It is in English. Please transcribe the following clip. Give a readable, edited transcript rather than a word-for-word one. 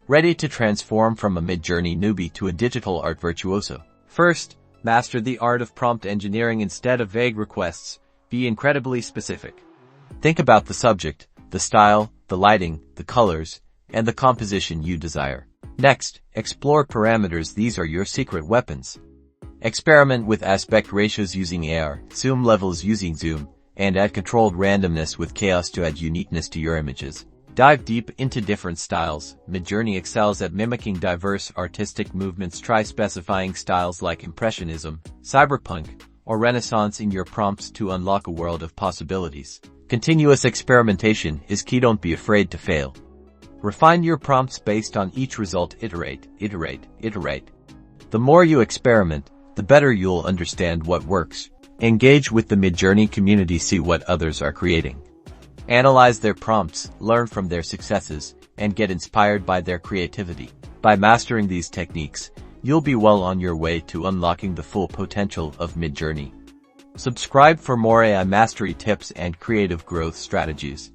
ready to transform from a Midjourney newbie to a digital art virtuoso. First, master the art of prompt engineering instead of vague requests. Be incredibly specific. Think about the subject, the style, the lighting, the colors, and the composition you desire. Next, explore parameters. These are your secret weapons. Experiment with aspect ratios using AR, zoom levels using zoom, and add controlled randomness with chaos to add uniqueness to your images. Dive deep into different styles. Midjourney excels at mimicking diverse artistic movements. Try specifying styles like Impressionism, Cyberpunk, or Renaissance in your prompts to unlock a world of possibilities. Continuous experimentation is key. Don't be afraid to fail. Refine your prompts based on each result. Iterate, iterate, iterate. The more you experiment, the better you'll understand what works. Engage with the Midjourney community. See what others are creating. Analyze their prompts, learn from their successes, and get inspired by their creativity. By mastering these techniques, you'll be well on your way to unlocking the full potential of Midjourney. Subscribe for more AI mastery tips and creative growth strategies.